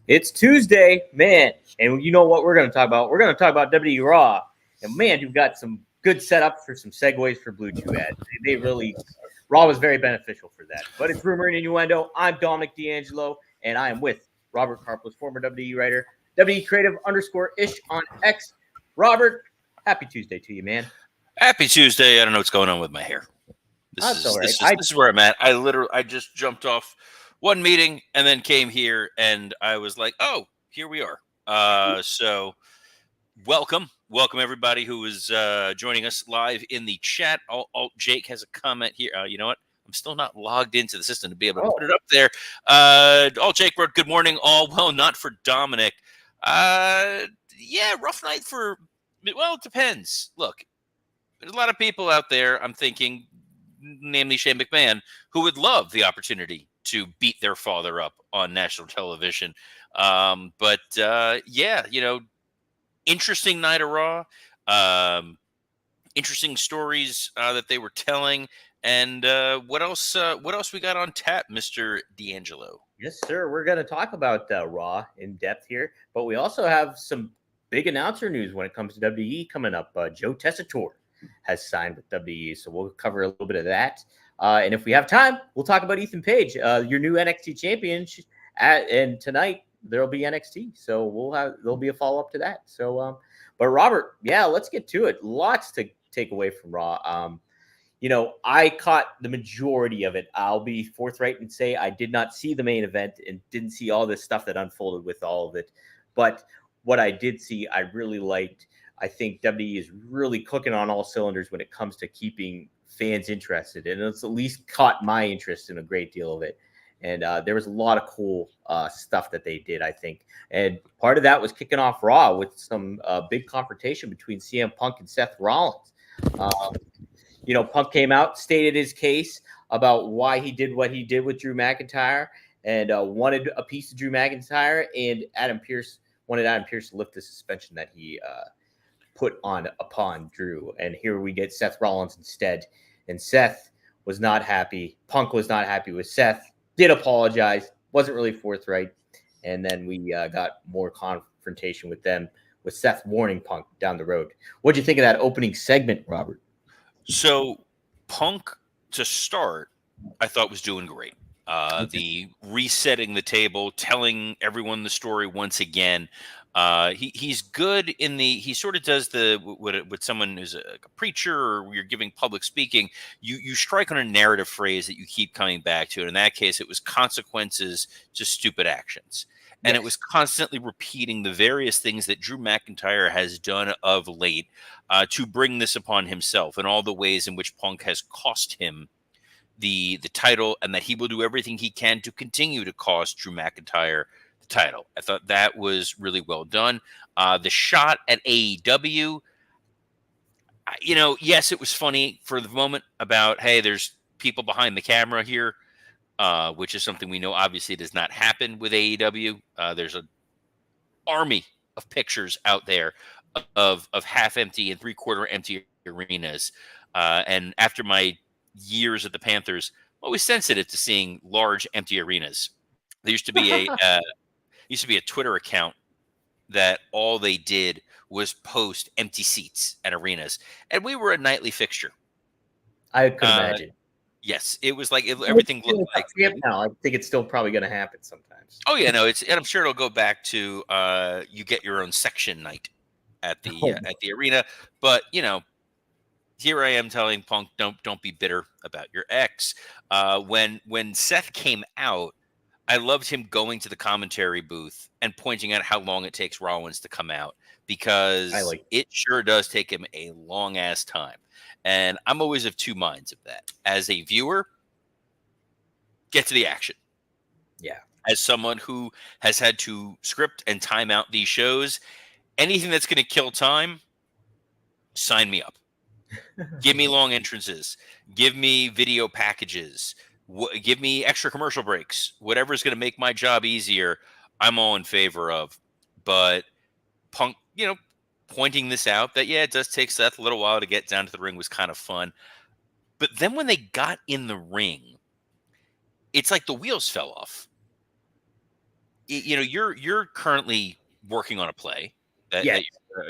It's Tuesday, man, and you know what we're going to talk about? We're going to talk about WWE Raw, and man, you've got some good setup for some segues for Blue Chew ads. They really Raw was very beneficial for that. But it's Rumor and Innuendo. I'm Dominic D'Angelo, and I am with Robert Karpos, former WWE writer, WWE Creative _ish on X. Robert, happy Tuesday to you, man. Happy Tuesday. I don't know what's going on with my hair. That's all right. This is where I'm at. I just jumped off one meeting and then came here and I was like, oh, here we are. So welcome everybody who is joining us live in the chat. Jake has a comment here. You know what? I'm still not logged into the system to be able to put it up there. Jake wrote, good morning, all. Well, not for Dominic. Yeah, rough night well, it depends. Look, there's a lot of people out there, I'm thinking, namely Shane McMahon, who would love the opportunity to beat their father up on national television. Yeah, interesting night of Raw, interesting stories that they were telling. And what else we got on tap, Mr. D'Angelo? Yes, sir. We're going to talk about Raw in depth here, but we also have some big announcer news when it comes to WWE coming up. Joe Tessitore has signed with WWE, so we'll cover a little bit of that. And if we have time, we'll talk about Ethan Page, your new NXT champion. And tonight there'll be NXT, so there'll be a follow up to that. So, but Robert, yeah, let's get to it. Lots to take away from Raw. I caught the majority of it. I'll be forthright and say I did not see the main event and didn't see all this stuff that unfolded with all of it. But what I did see, I really liked. I think WWE is really cooking on all cylinders when it comes to keeping fans interested. And it's at least caught my interest in a great deal of it. And there was a lot of cool stuff that they did, I think. And part of that was kicking off Raw with some big confrontation between CM Punk and Seth Rollins. Punk came out, stated his case about why he did what he did with Drew McIntyre and wanted a piece of Drew McIntyre, and Adam Pearce wanted Adam Pearce to lift the suspension that he put upon Drew. And here we get Seth Rollins instead. And Seth was not happy. Punk was not happy with Seth, did apologize, wasn't really forthright. And then we got more confrontation with them, with Seth warning Punk down the road. What'd you think of that opening segment, Robert? So Punk, to start, I thought was doing great. The resetting the table, telling everyone the story once again. He's good he sort of does what someone who's a preacher or you're giving public speaking, you strike on a narrative phrase that you keep coming back to. And in that case, it was consequences to stupid actions. And It was constantly repeating the various things that Drew McIntyre has done of late to bring this upon himself, and all the ways in which Punk has cost him the title, and that he will do everything he can to continue to cost Drew McIntyre the title. I thought that was really well done. The shot at AEW, yes, it was funny for the moment about, hey, there's people behind the camera here. Which is something we know obviously does not happen with AEW. There's an army of pictures out there of half empty and 3/4 empty arenas. And after my years at the Panthers, I'm always sensitive to seeing large empty arenas. There used to be a Twitter account that all they did was post empty seats at arenas, and we were a nightly fixture. I could imagine. Yes, it was like everything looked like. Now, I think it's still probably going to happen sometimes. Oh yeah, no, and I'm sure it'll go back to you get your own section night at the arena. But here I am telling Punk, don't be bitter about your ex. When Seth came out, I loved him going to the commentary booth and pointing out how long it takes Rollins to come out, because it sure does take him a long ass time. And I'm always of two minds of that. As a viewer, get to the action. Yeah. As someone who has had to script and time out these shows, anything that's going to kill time, sign me up. Give me long entrances. Give me video packages. Give me extra commercial breaks. Whatever is going to make my job easier, I'm all in favor of. But Punk, pointing this out, that, yeah, it does take Seth a little while to get down to the ring, was kind of fun. But then when they got in the ring, it's like the wheels fell off. you're currently working on a play that Yes,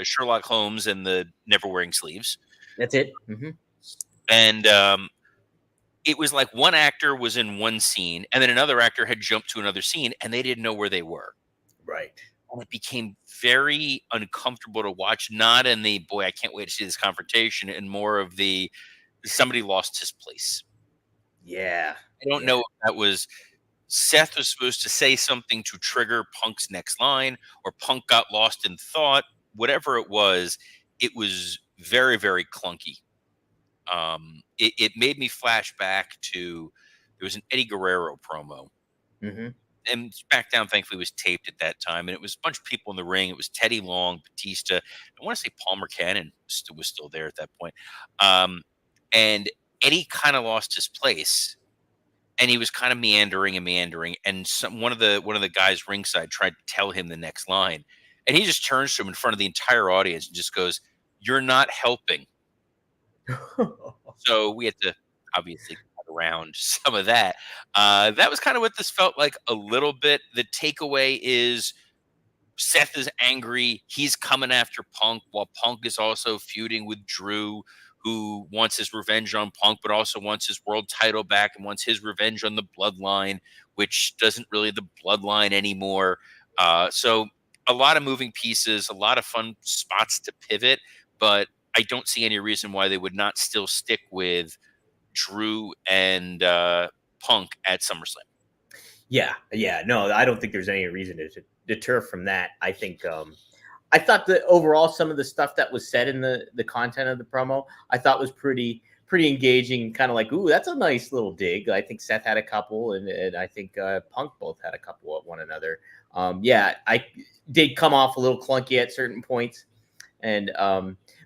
Sherlock Holmes and the Never Wearing Sleeves, that's it. Hmm. and it was like one actor was in one scene, and then another actor had jumped to another scene, and they didn't know where they were. Right. And it became very uncomfortable to watch. Not in the boy, I can't wait to see this confrontation, and more of the somebody lost his place. Yeah. I don't Yeah. know if that was Seth was supposed to say something to trigger Punk's next line, or Punk got lost in thought. Whatever it was very, very clunky. It made me flash back to there was an Eddie Guerrero promo, Hmm. and SmackDown thankfully was taped at that time, and it was a bunch of people in the ring. It was Teddy Long, Batista. I want to say Palmer Cannon was still there at that point, and Eddie kind of lost his place, and he was kind of meandering and meandering. And one of the guys ringside tried to tell him the next line, and he just turns to him in front of the entire audience and just goes, "You're not helping." So we had to obviously cut around some of that. That was kind of what this felt like a little bit. The takeaway is Seth is angry. He's coming after Punk, while Punk is also feuding with Drew, who wants his revenge on Punk, but also wants his world title back and wants his revenge on the Bloodline, which doesn't really the Bloodline anymore. So a lot of moving pieces, a lot of fun spots to pivot, but I don't see any reason why they would not still stick with Drew and Punk at SummerSlam. Yeah. Yeah. No, I don't think there's any reason to deter from that. I think I thought that overall some of the stuff that was said in the content of the promo, I thought was pretty engaging, kind of like, ooh, that's a nice little dig. I think Seth had a couple, and I think Punk both had a couple at one another. Yeah, I did come off a little clunky at certain points, and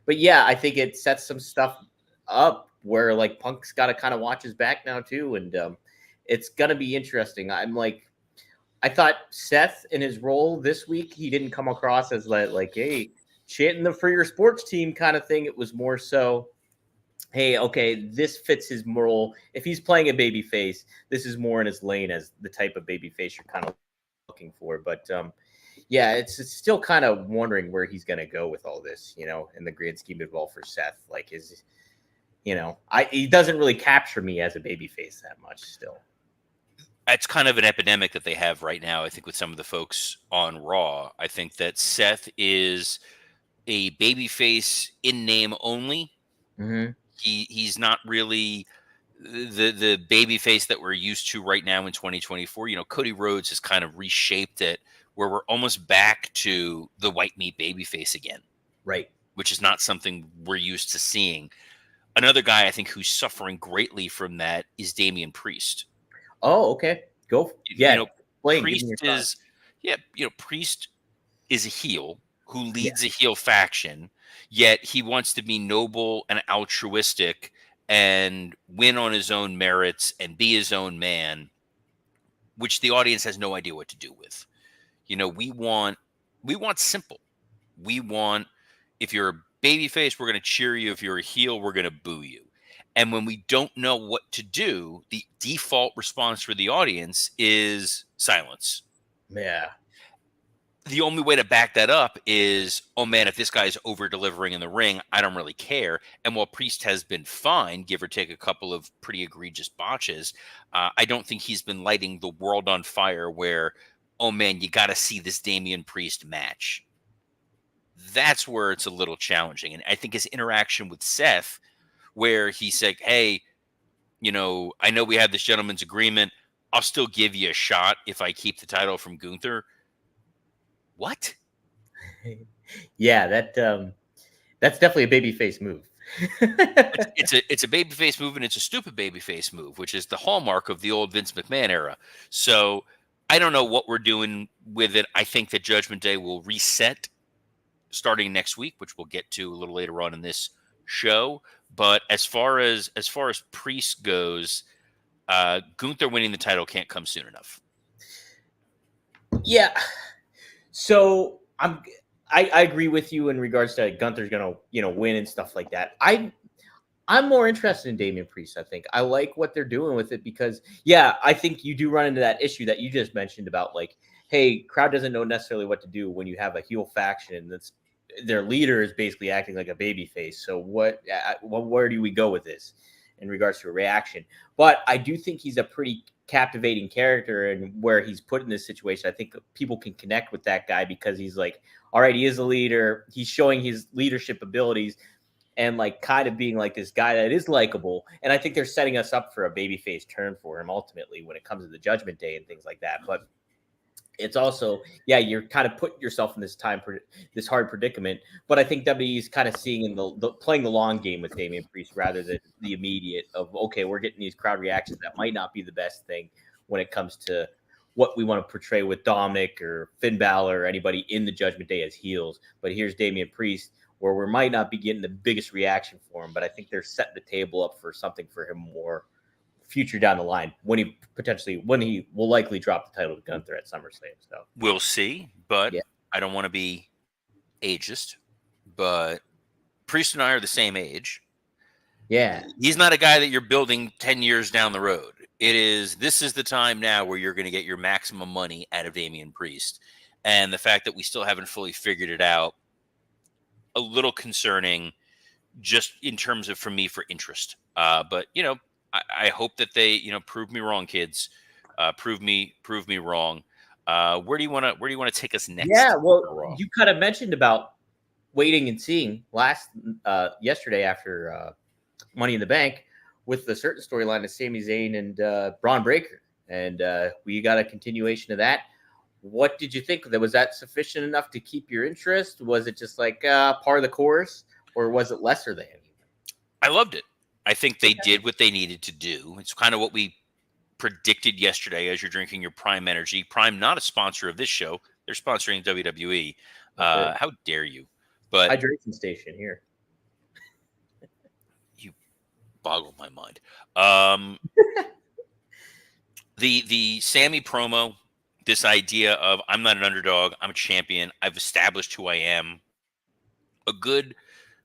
but yeah, I think it sets some stuff up where like Punk's got to kind of watch his back now too, and it's gonna be interesting. I'm like, I thought Seth in his role this week, he didn't come across as like hey, chanting the for your sports team kind of thing. It was more so, hey, okay, this fits his role. If he's playing a baby face, this is more in his lane as the type of baby face you're kind of looking for. But yeah, it's still kind of wondering where he's going to go with all this, in the grand scheme of it all for Seth. Like, he doesn't really capture me as a baby face that much still. It's kind of an epidemic that they have right now, I think, with some of the folks on Raw. I think that Seth is a babyface in name only. Mm-hmm. He's not really the babyface that we're used to right now in 2024. Cody Rhodes has kind of reshaped it where we're almost back to the white meat babyface again. Right. Which is not something we're used to seeing. Another guy I think who's suffering greatly from that is Damian Priest. Oh, okay. Go. Yeah. Priest is Priest is a heel who leads a heel faction, yet he wants to be noble and altruistic and win on his own merits and be his own man, which the audience has no idea what to do with. We want simple. We want, if you're a babyface, we're going to cheer you. If you're a heel, we're going to boo you. And when we don't know what to do, the default response for the audience is silence. Yeah. The only way to back that up is, oh man, if this guy's over delivering in the ring, I don't really care. And while Priest has been fine, give or take a couple of pretty egregious botches, I don't think he's been lighting the world on fire where, oh man, you got to see this Damian Priest match. That's where it's a little challenging. And I think his interaction with Seth, where he said, hey, I know we had this gentleman's agreement. I'll still give you a shot if I keep the title from Gunther. What? Yeah, that's definitely a babyface move. it's a babyface move, and it's a stupid babyface move, which is the hallmark of the old Vince McMahon era. So I don't know what we're doing with it. I think that Judgment Day will reset starting next week, which we'll get to a little later on in this show. But as far as Priest goes, Gunther winning the title can't come soon enough. Yeah. So I agree with you in regards to Gunther's gonna win and stuff like that. I'm more interested in Damian Priest. I think I like what they're doing with it because I think you do run into that issue that you just mentioned about like, hey, crowd doesn't know necessarily what to do when you have a heel faction that's their leader is basically acting like a baby face. So where do we go with this in regards to a reaction? But I do think he's a pretty captivating character, and where he's put in this situation, I think people can connect with that guy because he's like, all right, he is a leader. He's showing his leadership abilities and like kind of being like this guy that is likable. And I think they're setting us up for a babyface turn for him ultimately when it comes to the Judgment Day and things like that. But it's also, yeah, you're kind of putting yourself in this hard predicament. But I think WWE is kind of seeing in the playing the long game with Damian Priest rather than the immediate of, okay, we're getting these crowd reactions that might not be the best thing when it comes to what we want to portray with Dominic or Finn Balor or anybody in the Judgment Day as heels. But here's Damian Priest, where we might not be getting the biggest reaction for him, but I think they're setting the table up for something for him more future down the line when he will likely drop the title to Gunther at SummerSlam. So we'll see, but yeah. I don't want to be ageist, but Priest and I are the same age. Yeah. He's not a guy that you're building 10 years down the road. This is the time now where you're going to get your maximum money out of Damian Priest. And the fact that we still haven't fully figured it out, a little concerning just in terms of, for me, for interest. But, I hope that they, prove me wrong, kids. Prove me wrong. Where do you want to take us next? Yeah, well, you kind of mentioned about waiting and seeing yesterday after Money in the Bank with the certain storyline of Sami Zayn and Braun Breaker, and we got a continuation of that. What did you think? Was that sufficient enough to keep your interest? Was it just like part of the course, or was it lesser than? I loved it. I think they did what they needed to do. It's kind of what we predicted yesterday as you're drinking your Prime Energy. Prime, not a sponsor of this show. They're sponsoring WWE. How dare you? But hydration station here. You boggle my mind. The Sammy promo, this idea of I'm not an underdog, I'm a champion, I've established who I am. A good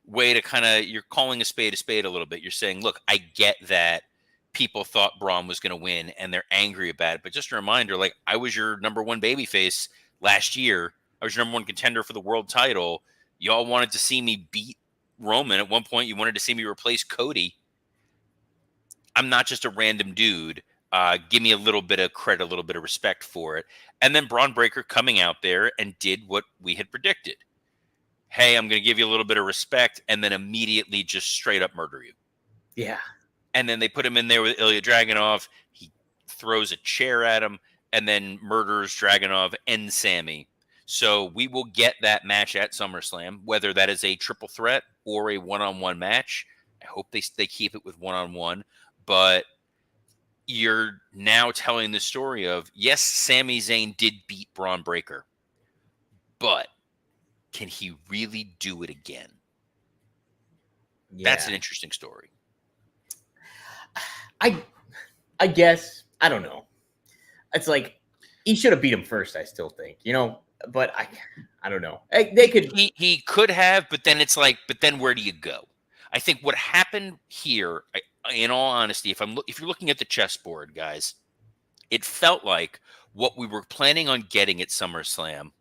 way to you're calling a spade a little bit. You're saying, look, I get that people thought Braun was going to win and they're angry about it. But just a reminder, like, I was your number one babyface last year. I was your number one contender for the world title. Y'all wanted to see me beat Roman. At one point, you wanted to see me replace Cody. I'm not just a random dude. Give me a little bit of credit, a little bit of respect for it. And then Braun Breaker coming out there and did what we had predicted. Hey, I'm going to give you a little bit of respect, and then immediately just straight up murder you. Yeah. And then they put him in there with Ilya Dragunov. He throws a chair at him and then murders Dragunov and Sammy. So we will get that match at SummerSlam, whether that is a triple threat or a one-on-one match. I hope they keep it with one-on-one. But you're now telling the story of, yes, Sami Zayn did beat Braun Breaker, but can he really do it again? Yeah. That's an interesting story. I guess, I don't know. It's like he should have beat him first, I still think, but I don't know. They could he could have, but then it's like, but then where do you go? I think what happened here, in all honesty, if you're looking at the chessboard, guys, it felt like what we were planning on getting at SummerSlam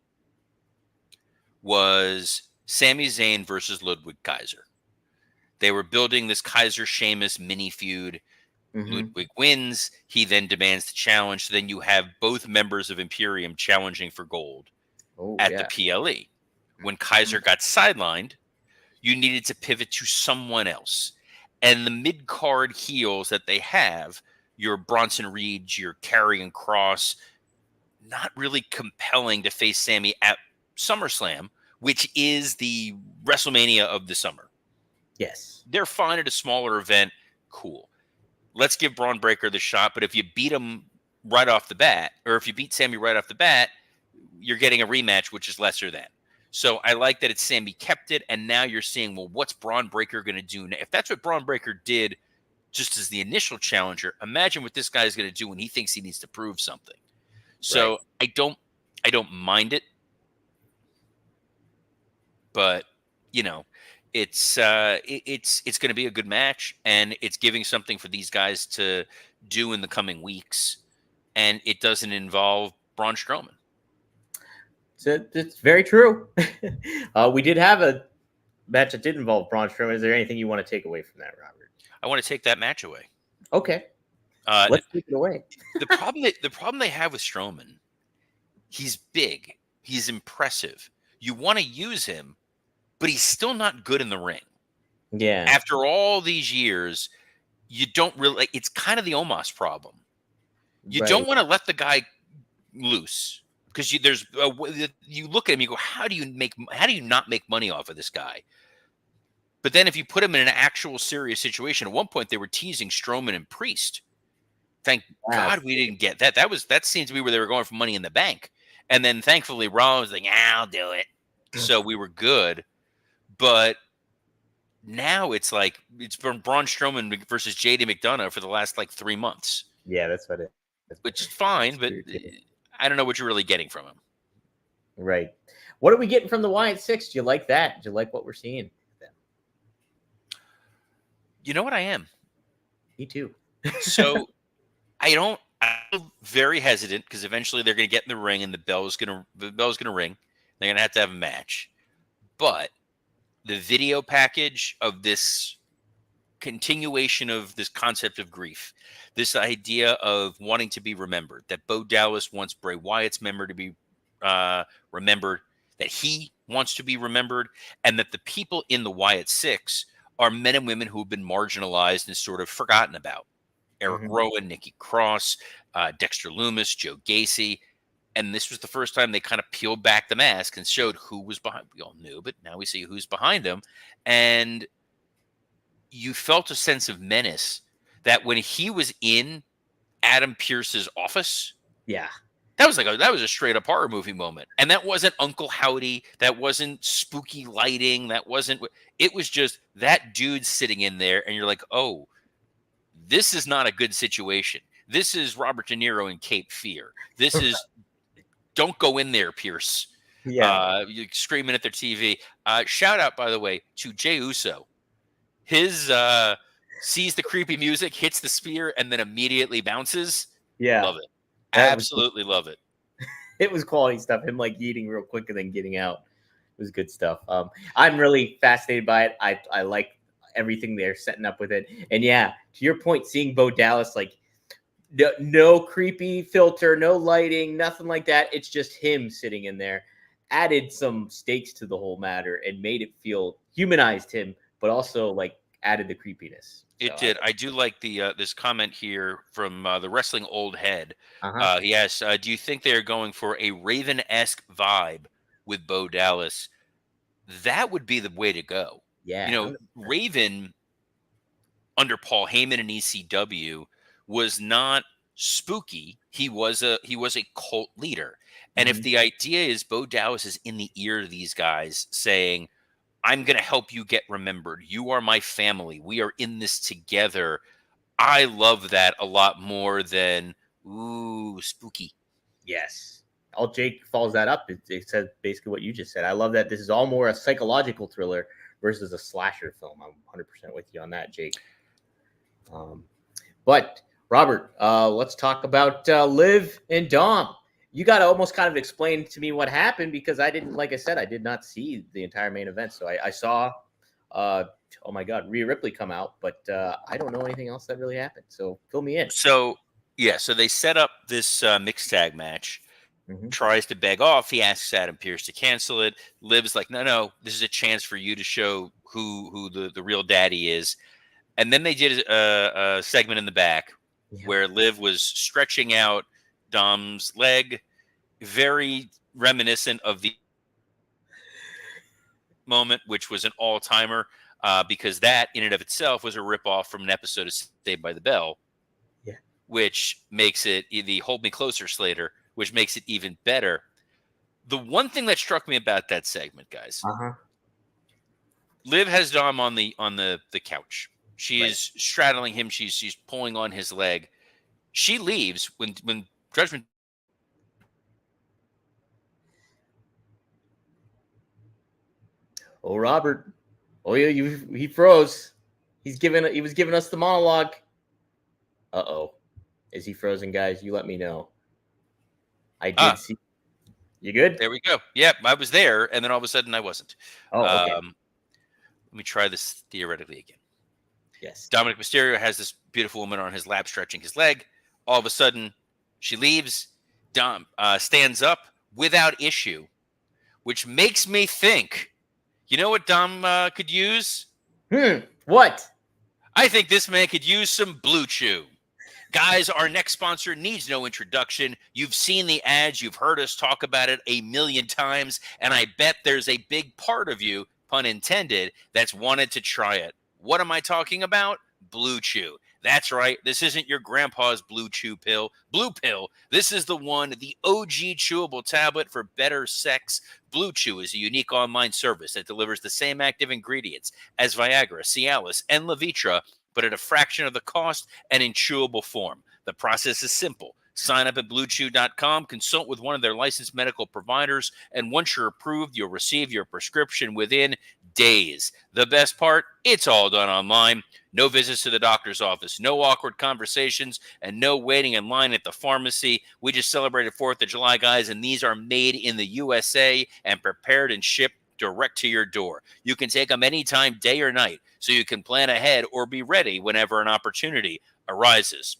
was Sami Zayn versus Ludwig Kaiser. They were building this Kaiser Sheamus mini feud. Mm-hmm. Ludwig wins. He then demands the challenge. So then you have both members of Imperium challenging for gold at the PLE. When Kaiser got sidelined, you needed to pivot to someone else. And the mid-card heels that they have, your Bronson Reeds, your Karrion Kross, not really compelling to face Sammy at SummerSlam, which is the WrestleMania of the summer. Yes. They're fine at a smaller event. Cool. Let's give Braun Breaker the shot. But if you beat him right off the bat, or if you beat Sammy right off the bat, you're getting a rematch, which is lesser than. So I like that Sammy kept it. And now you're seeing, well, what's Braun Breaker going to do? If that's what Braun Breaker did just as the initial challenger, imagine what this guy is going to do when he thinks he needs to prove something. So right. I don't mind it. But, it's going to be a good match, and it's giving something for these guys to do in the coming weeks, and it doesn't involve Braun Strowman. So it's very true. We did have a match that did involve Braun Strowman. Is there anything you want to take away from that, Robert? I want to take that match away. Okay, Uh, let's take it away. the problem they have with Strowman, he's big, he's impressive. You want to use him, but he's still not good in the ring. Yeah. After all these years, you don't really. It's kind of the Omos problem. You Right. don't want to let the guy loose because you look at him, you go, how do you not make money off of this guy? But then if you put him in an actual serious situation, at one point they were teasing Strowman and Priest. Thank God we didn't get that. That seems to be where they were going for Money in the Bank. And then thankfully Raw was like, I'll do it. So we were good. But now it's like it's been Braun Strowman versus JD McDonough for the last like 3 months. Yeah, that's what it is. Which is fine, but I don't know what you're really getting from him. Right. What are we getting from the Wyatt Six? Do you like that? Do you like what we're seeing? You know what I am? Me too. So I'm very hesitant because eventually they're going to get in the ring and the bell's going to ring. They're going to have a match. But the video package of this continuation of this concept of grief, this idea of wanting to be remembered, that Bo Dallas wants Bray Wyatt's member to be remembered, that he wants to be remembered, and that the people in the Wyatt Six are men and women who have been marginalized and sort of forgotten about. Eric Rowan, Nikki Cross, Dexter Lumis, Joe Gacy. And this was the first time they kind of peeled back the mask and showed who was behind. We all knew, but now we see who's behind them. And you felt a sense of menace that when he was in Adam Pearce's office, yeah, that was a straight up horror movie moment. And that wasn't Uncle Howdy. That wasn't spooky lighting. It was just that dude sitting in there. And you're like, oh, this is not a good situation. This is Robert De Niro in Cape Fear. This is, don't go in there, Pierce. Yeah. You're screaming at their TV. Shout out, by the way, to Jey Uso. His sees the creepy music, hits the spear, and then immediately bounces. Yeah. Love it. Absolutely love it. It was quality stuff. Him like eating real quick and then getting out. It was good stuff. I'm really fascinated by it. I like everything they're setting up with it. And yeah, to your point, seeing Bo Dallas, like no creepy filter, no lighting, nothing like that. It's just him sitting in there. Added some stakes to the whole matter and made it feel humanized him, but also like added the creepiness. It did. I do like the this comment here from the Wrestling Old Head. He asks, do you think they are going for a Raven-esque vibe with Bo Dallas? That would be the way to go. Yeah. Raven under Paul Heyman and ECW was not spooky. He was a cult leader. And if the idea is Bo Dallas is in the ear of these guys saying, I'm going to help you get remembered. You are my family. We are in this together. I love that a lot more than, ooh, spooky. Yes. All Jake follows that up. It says basically what you just said. I love that this is all more a psychological thriller versus a slasher film. I'm 100% with you on that, Jake. But Robert, let's talk about Liv and Dom. You got to almost kind of explain to me what happened because I didn't, like I said, I did not see the entire main event. So I saw, oh my God, Rhea Ripley come out, but I don't know anything else that really happened. So fill me in. So they set up this mixed tag match. Tries to beg off. He asks Adam Pearce to cancel it. Liv's like, no, this is a chance for you to show who the real daddy is. And then they did a segment in the back where Liv was stretching out Dom's leg, very reminiscent of the moment, which was an all-timer, because that in and of itself was a ripoff from an episode of Saved by the Bell, which makes it the Hold Me Closer Slater, which makes it even better. The one thing that struck me about that segment, guys, Liv has Dom on the couch. She is straddling him. She's pulling on his leg. She leaves when Judgment. Oh, Robert. Oh yeah, he froze. He was giving us the monologue. Uh-oh. Is he frozen, guys? You let me know. I did see. You good? There we go. Yep, I was there, and then all of a sudden I wasn't. Oh, okay. Let me try this theoretically again. Yes. Dominic Mysterio has this beautiful woman on his lap stretching his leg. All of a sudden, she leaves. Dom stands up without issue, which makes me think, you know what Dom could use? What? I think this man could use some Blue Chew. Guys, our next sponsor needs no introduction. You've seen the ads. You've heard us talk about it a million times. And I bet there's a big part of you, pun intended, that's wanted to try it. What am I talking about? Blue Chew. That's right. This isn't your grandpa's Blue Chew pill. Blue Pill. This is the one, the OG chewable tablet for better sex. Blue Chew is a unique online service that delivers the same active ingredients as Viagra, Cialis, and Levitra, but at a fraction of the cost and in chewable form. The process is simple. Sign up at BlueChew.com, consult with one of their licensed medical providers, and once you're approved, you'll receive your prescription within days. The best part, it's all done online. No visits to the doctor's office, no awkward conversations, and no waiting in line at the pharmacy. We just celebrated 4th of July, guys, and these are made in the USA and prepared and shipped direct to your door. You can take them anytime, day or night, so you can plan ahead or be ready whenever an opportunity arises.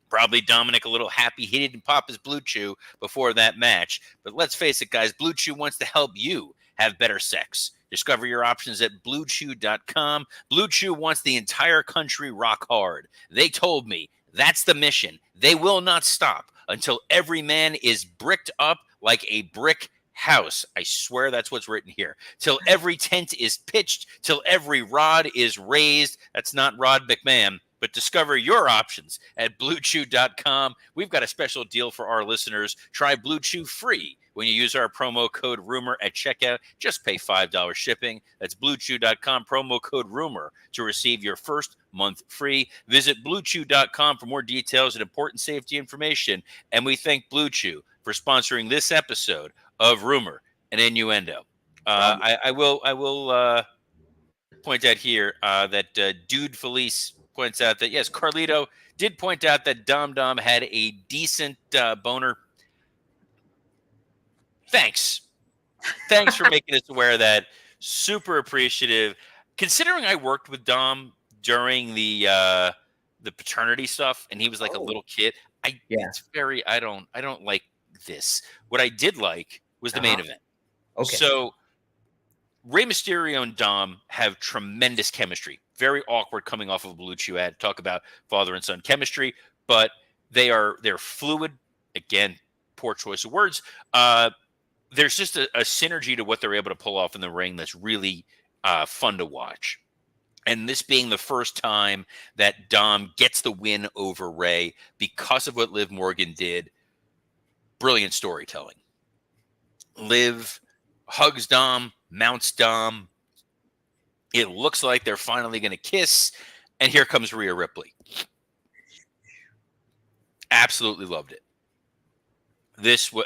Probably Dominic a little happy he didn't pop his Blue Chew before that match. But let's face it, guys, Blue Chew wants to help you have better sex. Discover your options at BlueChew.com. Blue Chew wants the entire country rock hard. They told me that's the mission. They will not stop until every man is bricked up like a brick house. I swear that's what's written here. Till every tent is pitched, till every rod is raised. That's not Rod McMahon, but discover your options at BlueChew.com. We've got a special deal for our listeners. Try Blue Chew free when you use our promo code RUMOR at checkout. Just pay $5 shipping. That's BlueChew.com, promo code RUMOR to receive your first month free. Visit BlueChew.com for more details and important safety information. And we thank Blue Chew for sponsoring this episode of Rumor and Innuendo. I will point out here that Dude Felice points out that, yes, Carlito did point out that Dom Dom had a decent boner. Thanks for making us aware of that. Super appreciative. Considering I worked with Dom during the paternity stuff, and he was like a little kid. It's very I don't like this. What I did like was the main event. Okay. So Rey Mysterio and Dom have tremendous chemistry. Very awkward coming off of a Blue Chew ad. Talk about father and son chemistry, but they're fluid. Again, poor choice of words. There's just a synergy to what they're able to pull off in the ring that's really fun to watch. And this being the first time that Dom gets the win over Rey because of what Liv Morgan did. Brilliant storytelling. Liv hugs Dom, mounts Dom. It looks like they're finally going to kiss. And here comes Rhea Ripley. Absolutely loved it.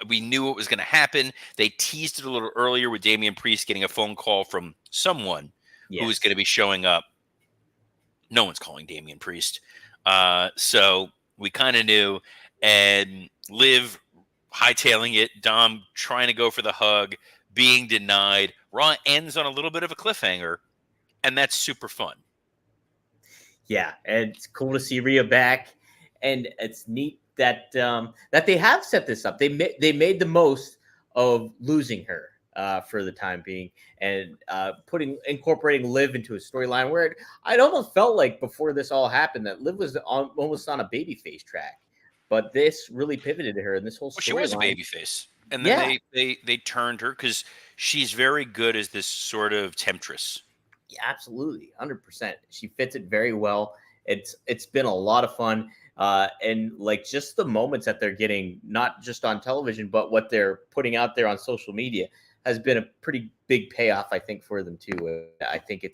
We knew what was going to happen. They teased it a little earlier with Damian Priest getting a phone call from someone who was going to be showing up. No one's calling Damian Priest. So we kind of knew. And Liv hightailing it, Dom trying to go for the hug, being denied. Raw ends on a little bit of a cliffhanger, and that's super fun. Yeah, and it's cool to see Rhea back, and it's neat that that they have set this up. They made the most of losing her for the time being, and incorporating Liv into a storyline where it almost felt like before this all happened that Liv was almost on a babyface track, but this really pivoted her, and this whole storyline. She was a babyface, and then they turned her because she's very good as this sort of temptress. Yeah, absolutely, 100%. She fits it very well. It's been a lot of fun. And like just the moments that they're getting, not just on television, but what they're putting out there on social media has been a pretty big payoff, I think, for them too. I think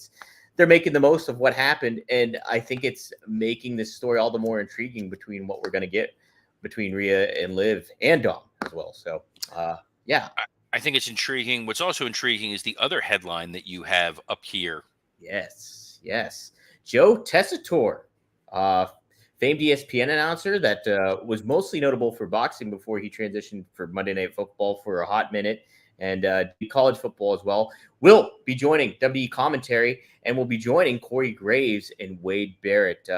they're making the most of what happened, and I think it's making this story all the more intriguing between what we're going to get between Rhea and Liv and Dom as well. So, yeah. I think it's intriguing. What's also intriguing is the other headline that you have up here. Yes. Joe Tessitore, famed ESPN announcer that was mostly notable for boxing before he transitioned for Monday Night Football for a hot minute and college football as well, will be joining WWE commentary and will be joining Corey Graves and Wade Barrett.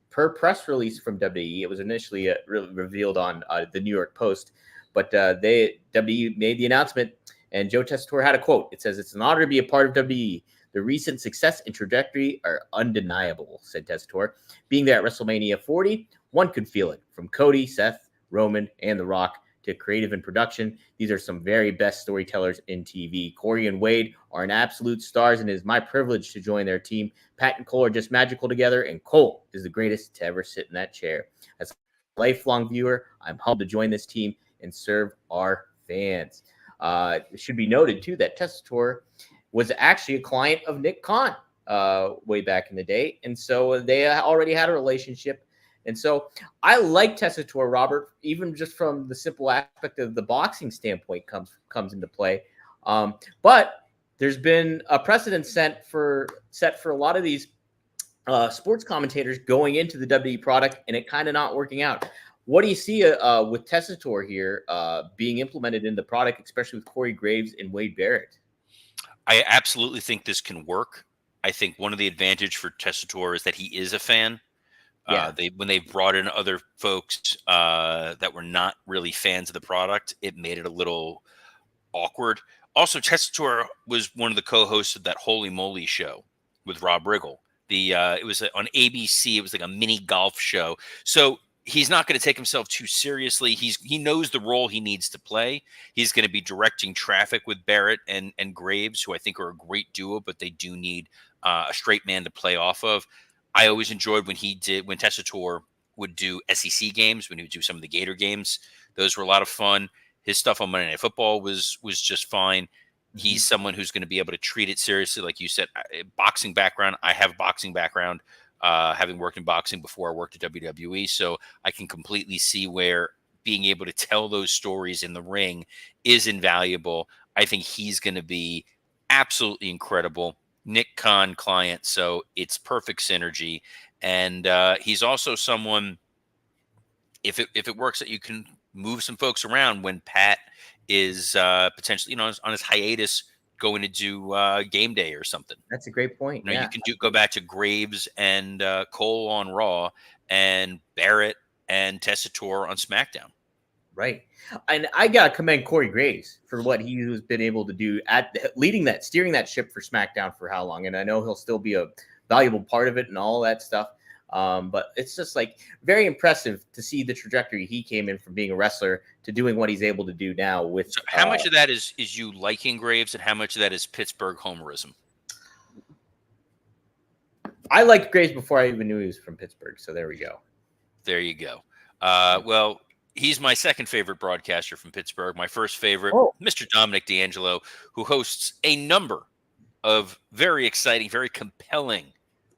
Per press release from WWE, it was initially revealed on the New York Post, but WWE made the announcement, and Joe Tessitore had a quote. It says, "It's an honor to be a part of WWE. The recent success and trajectory are undeniable," said Tessitore. "Being there at WrestleMania 40, one could feel it. From Cody, Seth, Roman, and The Rock to creative and production, these are some very best storytellers in TV. Corey and Wade are an absolute stars, and it is my privilege to join their team. Pat and Cole are just magical together, and Cole is the greatest to ever sit in that chair. As a lifelong viewer, I'm humbled to join this team and serve our fans." It should be noted, too, that Tessitore was actually a client of Nick Khan way back in the day. And so they already had a relationship. And so I like Tessitore, Robert, even just from the simple aspect of the boxing standpoint comes into play. But there's been a precedent set for a lot of these sports commentators going into the WWE product and it kind of not working out. What do you see with Tessitore here being implemented in the product, especially with Corey Graves and Wade Barrett? I absolutely think this can work. I think one of the advantage for Tessitore is that he is a fan. Yeah. When they brought in other folks that were not really fans of the product, it made it a little awkward. Also, Tessitore was one of the co-hosts of that Holy Moly show with Rob Riggle. It was on ABC. It was like a mini golf show. So he's not going to take himself too seriously. He knows the role he needs to play. He's going to be directing traffic with Barrett and Graves, who I think are a great duo, but they do need a straight man to play off of. I always enjoyed when Tessitore would do SEC games, when he would do some of the Gator games. Those were a lot of fun. His stuff on Monday Night Football was just fine. Mm-hmm. He's someone who's going to be able to treat it seriously. Like you said, boxing background. I have a boxing background, having worked in boxing before I worked at WWE. So I can completely see where being able to tell those stories in the ring is invaluable. I think he's going to be absolutely incredible. Nick Khan client, so it's perfect synergy. And he's also someone, if it works, that you can move some folks around when Pat is potentially, on his hiatus, going to do game day or something. That's a great point. You can go back to Graves and Cole on Raw, and Barrett and Tessitore on SmackDown. Right. And I got to commend Corey Graves for what he's been able to do at steering that ship for SmackDown for how long. And I know he'll still be a valuable part of it and all that stuff. But it's just like very impressive to see the trajectory he came in from being a wrestler to doing what he's able to do now with. So how much of that is you liking Graves and how much of that is Pittsburgh homerism? I liked Graves before I even knew he was from Pittsburgh. So there we go. There you go. Well, he's my second favorite broadcaster from Pittsburgh. My first favorite, Mr. Dominic D'Angelo, who hosts a number of very exciting, very compelling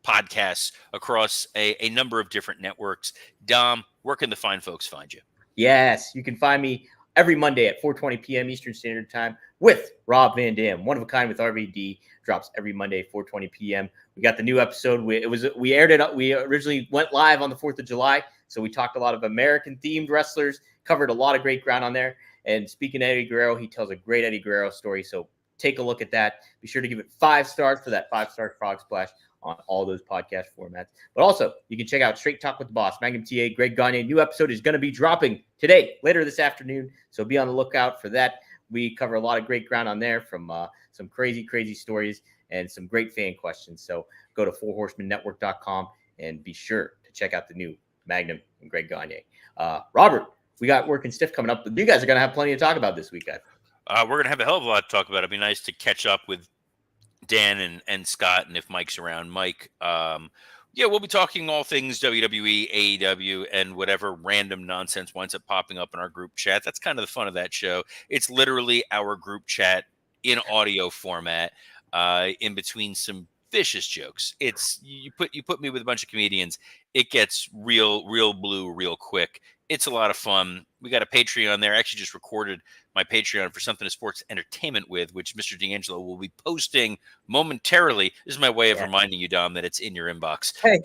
podcasts across a number of different networks. Dom, where can the fine folks find you? Yes, you can find me every Monday at 4:20 p.m. Eastern Standard Time with Rob Van Dam. One of a Kind with RVD drops every Monday, 4:20 p.m. We got the new episode. We aired it up. We originally went live on the 4th of July. So we talked a lot of American-themed wrestlers, covered a lot of great ground on there. And speaking of Eddie Guerrero, he tells a great Eddie Guerrero story. So take a look at that. Be sure to give it 5 stars for that 5-star frog splash on all those podcast formats. But also, you can check out Straight Talk with the Boss, Magnum TA, Greg Gagne. New episode is going to be dropping today, later this afternoon. So be on the lookout for that. We cover a lot of great ground on there, from some crazy, crazy stories and some great fan questions. So go to fourhorsemannetwork.com and be sure to check out the new Magnum and Greg Gagne. Robert, we got Working Stiff coming up, but you guys are going to have plenty to talk about this week, guys. We're going to have a hell of a lot to talk about. It'd be nice to catch up with Dan and Scott, and if Mike's around, Mike. We'll be talking all things WWE, AEW, and whatever random nonsense winds up popping up in our group chat. That's kind of the fun of that show. It's literally our group chat in audio format, in between some vicious jokes. It's you put me with a bunch of comedians, it gets real blue real quick. It's a lot of fun. We got a Patreon there. I actually just recorded my Patreon for Something to Sports Entertainment with, which Mr. D'Angelo will be posting momentarily. This is my way of reminding you, Dom, that it's in your inbox. Hey,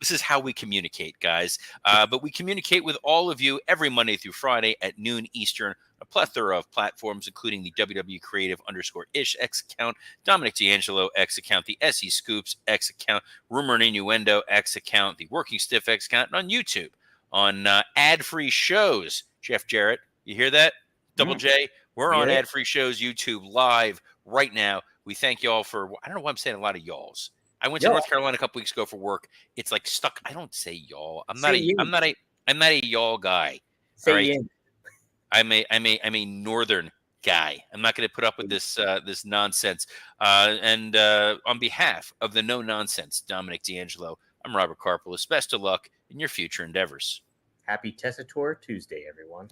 This is how we communicate, guys. But we communicate with all of you every Monday through Friday at noon Eastern. A plethora of platforms, including the WWE Creative _ish X account, Dominic D'Angelo X account, the SE Scoops X account, Rumor and Innuendo X account, the Working Stiff X account, and on YouTube on ad-free shows. Jeff Jarrett, you hear that? Double J, we're on ad-free shows YouTube live right now. We thank y'all for, I don't know why I'm saying a lot of y'alls. I went to North Carolina a couple weeks ago for work. It's like stuck. I don't say y'all. I'm not a y'all guy. Say all right. yin. I'm a northern guy. I'm not going to put up with this nonsense. And on behalf of the no nonsense Dominic D'Angelo, I'm Robert Karpelis. Best of luck in your future endeavors. Happy Tessitore Tuesday, everyone.